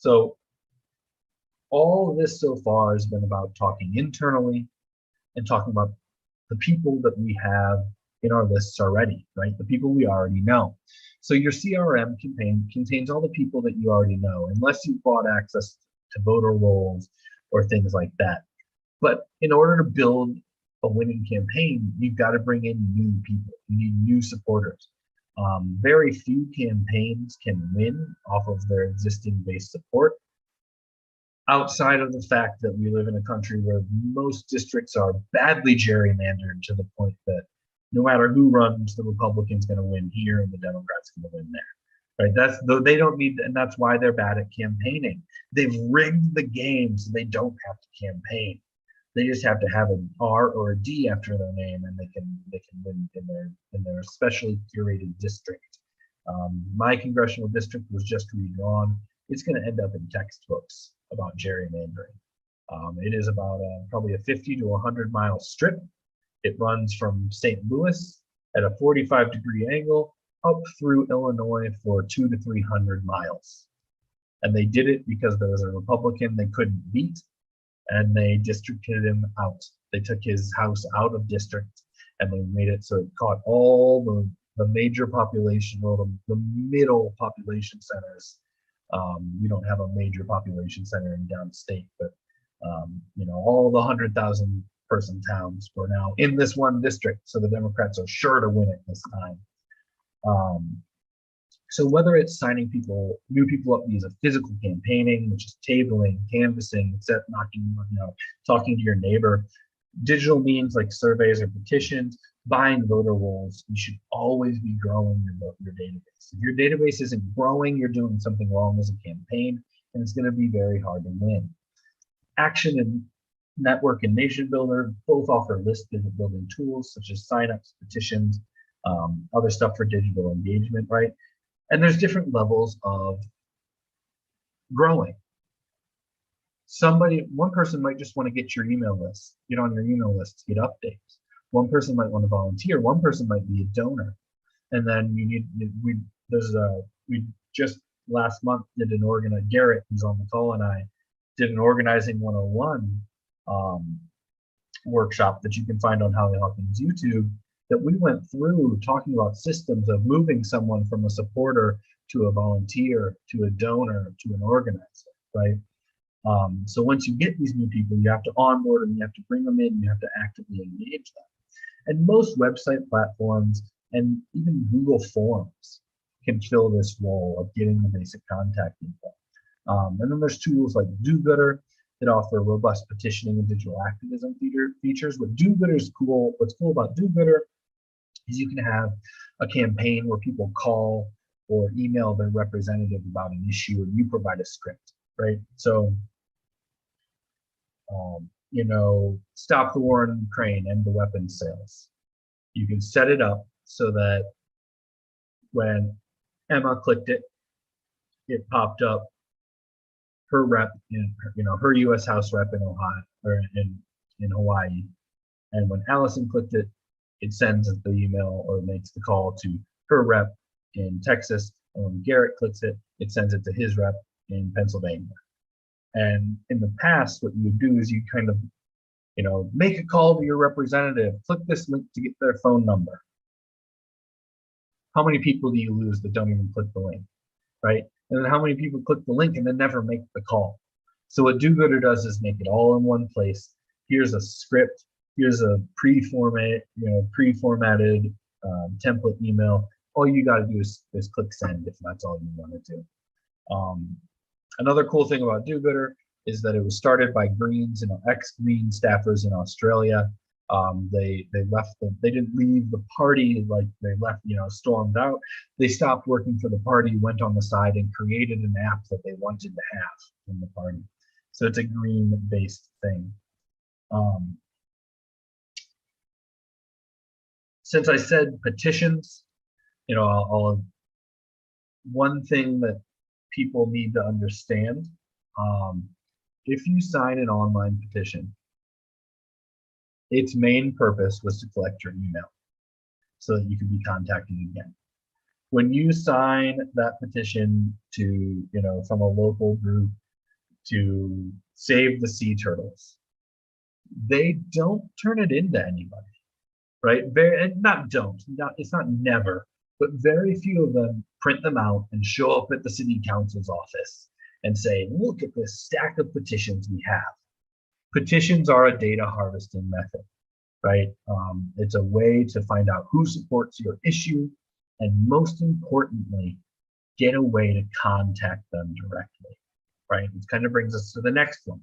So all of this so far has been about talking internally and talking about the people that we have in our lists already, right? The people we already know. So your CRM campaign contains all the people that you already know, unless you bought access to voter rolls or things like that. But in order to build a winning campaign, you've got to bring in new people. You need new supporters. Very few campaigns can win off of their existing base support, outside of the fact that we live in a country where most districts are badly gerrymandered to the point that no matter who runs, the Republican's going to win here and the Democrat's going to win there. Right? They don't need, and that's why they're bad at campaigning. They've rigged the game so they don't have to campaign. They just have to have an R or a D after their name, and they can win in their specially curated district. My congressional district was just redrawn. It's going to end up in textbooks about gerrymandering. It is about probably a 50 to 100-mile strip. It runs from St. Louis at a 45-degree angle up through Illinois for 200 to 300 miles. And they did it because there was a Republican they couldn't beat, and they districted him out. They took his house out of district, and they made it so it caught all the major population, or the middle population centers. We don't have a major population center in downstate, but all the 100,000 person towns were now in this one district, so the Democrats are sure to win it this time. So whether it's signing new people up via physical campaigning, which is tabling, canvassing, talking to your neighbor, digital means like surveys or petitions, buying voter rolls, you should always be growing your database. If your database isn't growing, you're doing something wrong as a campaign, and it's going to be very hard to win. Action and Network and Nation Builder both offer list building tools such as signups, petitions, other stuff for digital engagement, right? And there's different levels of growing. One person might just want to get your email list, get on your email list to get updates. One person might want to volunteer. One person might be a donor. And then we just last month did Garrett, who's on the call, and I did an Organizing 101 workshop that you can find on Howie Hawkins YouTube, that we went through talking about systems of moving someone from a supporter to a volunteer to a donor to an organizer, right? So once you get these new people, you have to onboard them, you have to bring them in, you have to actively engage them. And most website platforms and even Google Forms can fill this role of getting the basic contact info. And then there's tools like Do-Gooder that offer robust petitioning and digital activism features. What's cool about Do-Gooder is you can have a campaign where people call or email their representative about an issue, and you provide a script, right? So, stop the war in Ukraine, end the weapons sales. You can set it up so that when Emma clicked it, it popped up her rep her U.S. House rep in Ohio or in Hawaii, and when Allison clicked it, it sends the email or makes the call to her rep in Texas. And when Garrett clicks it, it sends it to his rep in Pennsylvania. And in the past, what you would do is you kind of, make a call to your representative, click this link to get their phone number. How many people do you lose that don't even click the link, right? And then how many people click the link and then never make the call? So what Do-Gooder does is make it all in one place. Here's a script. Here's a pre-formatted template email. All you got to do is click send if that's all you want to do. Another cool thing about Do-Gooder is that it was started by Greens, ex-Green staffers in Australia. They didn't leave the party like they left, stormed out. They stopped working for the party, went on the side, and created an app that they wanted to have in the party. So it's a green-based thing. Since I said petitions, one thing that people need to understand, if you sign an online petition, its main purpose was to collect your email so that you could be contacted again. when you sign that petition to, from a local group to save the sea turtles, they don't turn it into anybody, right? And it's not never, but very few of them print them out and show up at the city council's office and say, look at this stack of petitions we have. Petitions are a data harvesting method, right? It's a way to find out who supports your issue, and most importantly, get a way to contact them directly, right? Which kind of brings us to the next one.